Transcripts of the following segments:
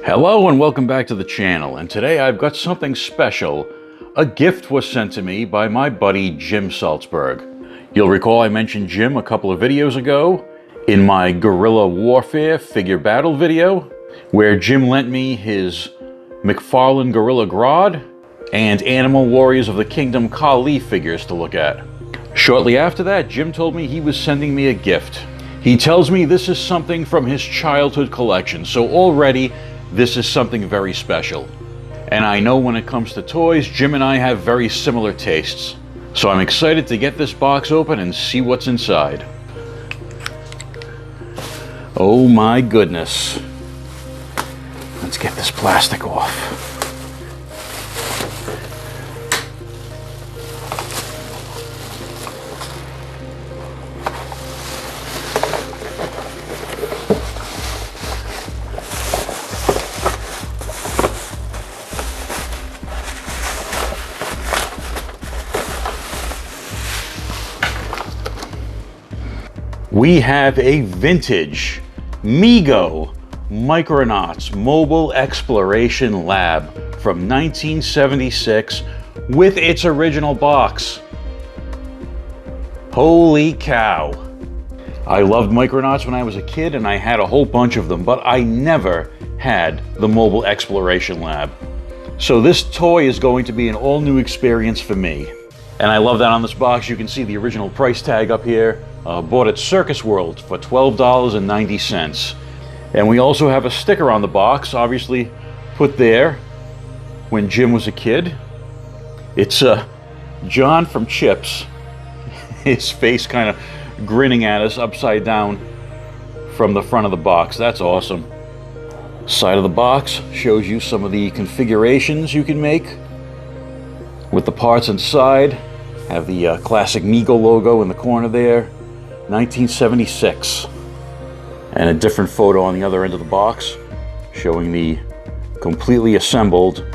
Hello and welcome back to the channel, and today I've got something special. A gift was sent to me by my buddy Jim Salzberg. You'll recall I mentioned Jim a couple of videos ago in my guerrilla warfare figure battle video, where Jim lent me his McFarlane Gorilla Grodd and Animal Warriors of the Kingdom Kali figures to look at. Shortly after that, Jim told me he was sending me a gift. He tells me this is something from his childhood collection, so already this is something very special. And I know when it comes to toys, Jim and I have very similar tastes. So I'm excited to get this box open and see what's inside. Oh my goodness. Let's get this plastic off. We have a vintage Mego Micronauts Mobile Exploration Lab from 1976 with its original box. Holy cow. I loved Micronauts when I was a kid and I had a whole bunch of them, but I never had the Mobile Exploration Lab. So this toy is going to be an all new experience for me. And I love that on this box you can see the original price tag up here. Bought at Circus World for $12.90. And we also have a sticker on the box, obviously put there when Jim was a kid. It's John from Chips. His face kind of grinning at us upside down from the front of the box. That's awesome. Side of the box shows you some of the configurations you can make with the parts inside. Have the classic Mego logo in the corner there. 1976. And a different photo on the other end of the box showing the completely assembled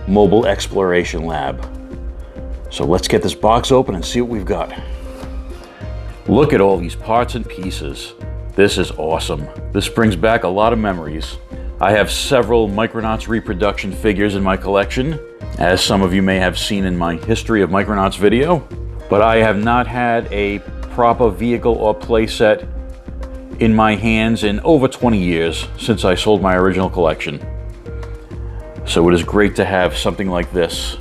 Mobile Exploration Lab. So let's get this box open and see what we've got. Look at all these parts and pieces. This is awesome. This brings back a lot of memories. I have several Micronauts reproduction figures in my collection, as some of you may have seen in my History of Micronauts video, but I have not had a proper vehicle or playset in my hands in over 20 years since I sold my original collection. So it is great to have something like this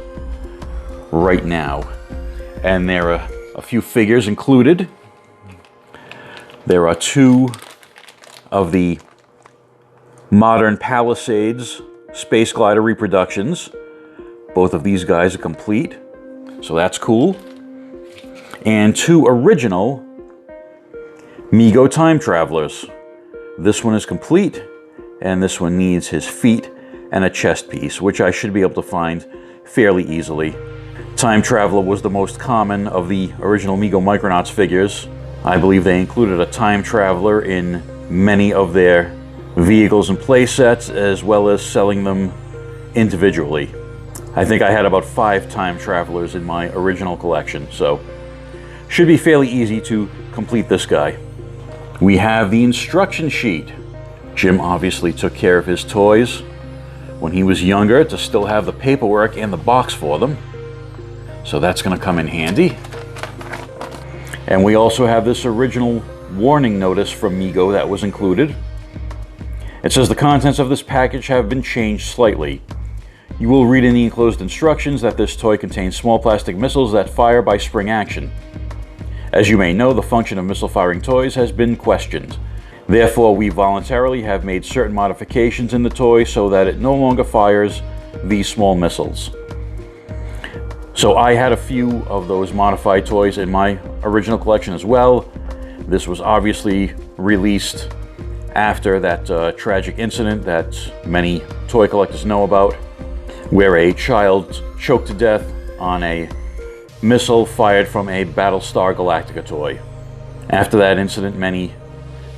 right now. And there are a few figures included. There are two of the modern Palisades Space Glider reproductions. Both of these guys are complete, so that's cool. And two original Mego Time Travelers. This one is complete, and this one needs his feet and a chest piece, which I should be able to find fairly easily. Time Traveler was the most common of the original Mego Micronauts figures. I believe they included a Time Traveler in many of their vehicles and playsets, as well as selling them individually. I think I had about 5 Time Travelers in my original collection, so should be fairly easy to complete this guy. We have the instruction sheet. Jim obviously took care of his toys when he was younger to still have the paperwork and the box for them. So that's going to come in handy. And we also have this original warning notice from Mego that was included. It says the contents of this package have been changed slightly. You will read in the enclosed instructions that this toy contains small plastic missiles that fire by spring action. As you may know, the function of missile-firing toys has been questioned. Therefore, we voluntarily have made certain modifications in the toy so that it no longer fires these small missiles. So I had a few of those modified toys in my original collection as well. This was obviously released after that tragic incident that many toy collectors know about, where a child choked to death on a missile fired from a Battlestar Galactica toy. After that incident, many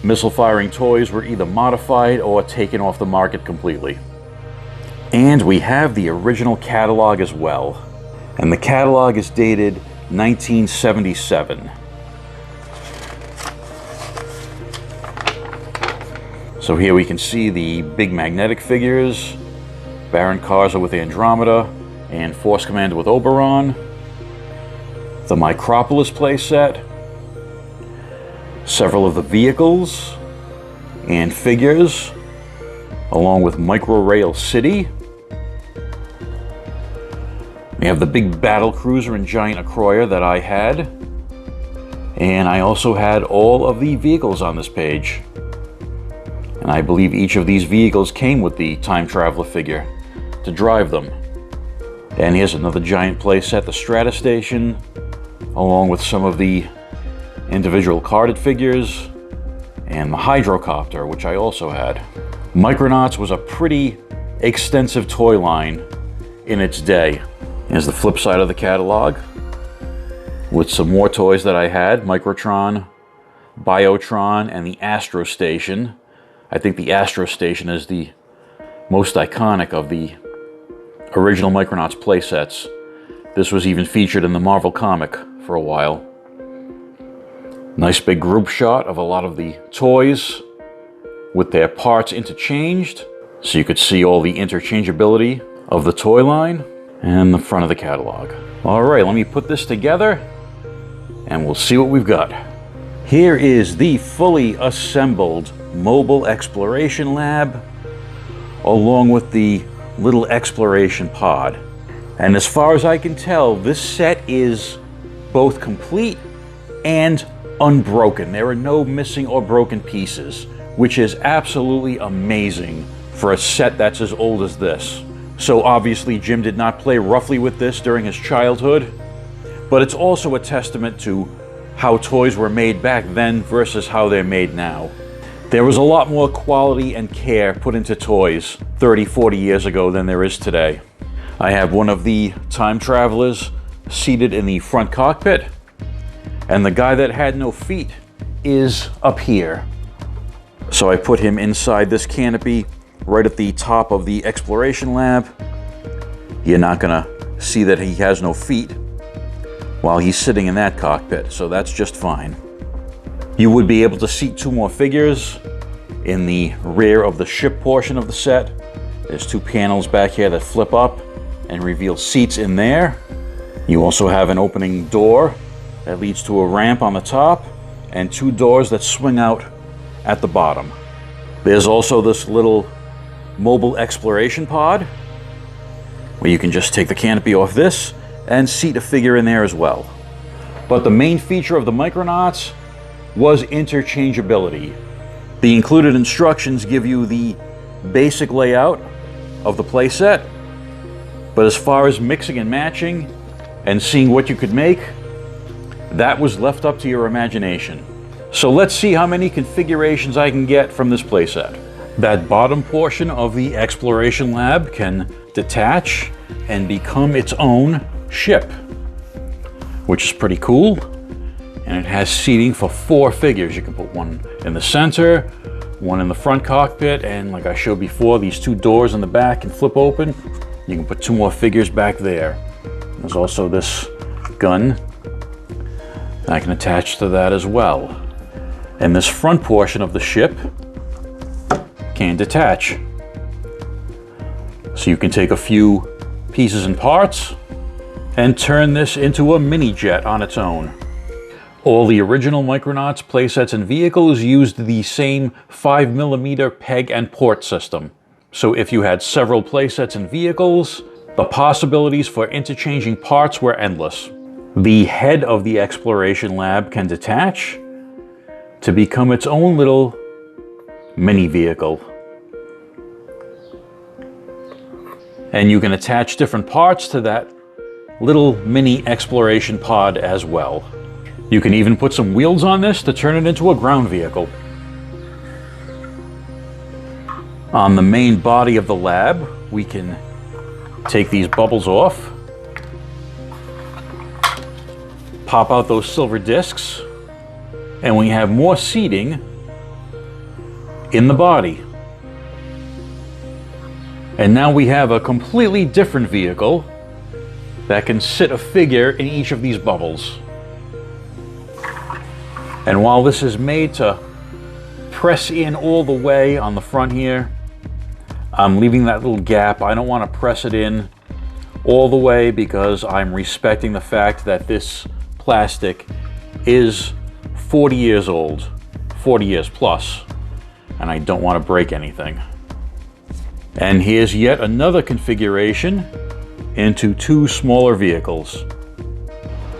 missile-firing toys were either modified or taken off the market completely. And we have the original catalog as well. And the catalog is dated 1977. So here we can see the big magnetic figures, Baron Karza with Andromeda, and Force Commander with Oberon, the Micronauts Playset, several of the vehicles and figures, along with Micro Rail City. We have the big battle cruiser and giant Acroyer that I had, and I also had all of the vehicles on this page. And I believe each of these vehicles came with the Time Traveler figure to drive them. And here's another giant playset, the Strata Station, along with some of the individual carded figures, and the Hydrocopter, which I also had. Micronauts was a pretty extensive toy line in its day. Here's the flip side of the catalog, with some more toys that I had, Microtron, Biotron, and the Astro Station. I think the Astro Station is the most iconic of the original Micronauts playsets. This was even featured in the Marvel comic for a while. Nice big group shot of a lot of the toys with their parts interchanged, so you could see all the interchangeability of the toy line, and the front of the catalog. All right, let me put this together and we'll see what we've got. Here is the fully assembled Mobile Exploration Lab, along with the little exploration pod. And as far as I can tell, this set is both complete and unbroken. There are no missing or broken pieces, which is absolutely amazing for a set that's as old as this. So obviously Jim did not play roughly with this during his childhood, but it's also a testament to how toys were made back then versus how they're made now. There was a lot more quality and care put into toys 30, 40 years ago than there is today. I have one of the time travelers seated in the front cockpit, and the guy that had no feet is up here. So I put him inside this canopy right at the top of the exploration lab. You're not gonna see that he has no feet while he's sitting in that cockpit, so that's just fine. You would be able to seat two more figures in the rear of the ship portion of the set. There's two panels back here that flip up and reveal seats in there. You also have an opening door that leads to a ramp on the top, and two doors that swing out at the bottom. There's also this little mobile exploration pod where you can just take the canopy off this and seat a figure in there as well. But the main feature of the Micronauts was interchangeability. The included instructions give you the basic layout of the playset, but as far as mixing and matching and seeing what you could make, that was left up to your imagination. So let's see how many configurations I can get from this playset. That bottom portion of the exploration lab can detach and become its own ship, which is pretty cool. And it has seating for 4 figures. You can put one in the center, one in the front cockpit, and like I showed before, these 2 doors in the back can flip open. You can put 2 more figures back there. There's also this gun I can attach to that as well. And this front portion of the ship can detach. So you can take a few pieces and parts and turn this into a mini jet on its own. All the original Micronauts playsets and vehicles used the same 5mm peg and port system. So if you had several playsets and vehicles, the possibilities for interchanging parts were endless. The head of the exploration lab can detach to become its own little mini vehicle. And you can attach different parts to that little mini exploration pod as well. You can even put some wheels on this to turn it into a ground vehicle. On the main body of the lab, we can take these bubbles off, pop out those silver discs, and we have more seating in the body. And now we have a completely different vehicle that can sit a figure in each of these bubbles. And while this is made to press in all the way on the front here. I'm leaving that little gap. I don't want to press it in all the way because I'm respecting the fact that this plastic is 40 years old, 40 years plus, and I don't want to break anything. And here's yet another configuration into two smaller vehicles.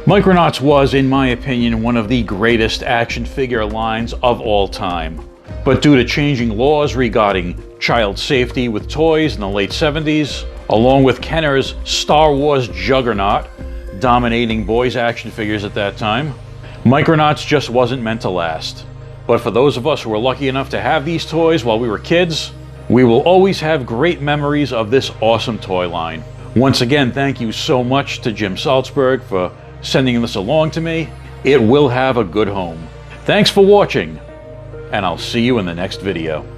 Micronauts was, in my opinion, one of the greatest action figure lines of all time. But due to changing laws regarding child safety with toys in the late 70s, along with Kenner's Star Wars juggernaut dominating boys' action figures at that time, Micronauts just wasn't meant to last. But for those of us who were lucky enough to have these toys while we were kids, we will always have great memories of this awesome toy line. Once again, thank you so much to Jim Salzberg for sending this along to me. It will have a good home. Thanks for watching, and I'll see you in the next video.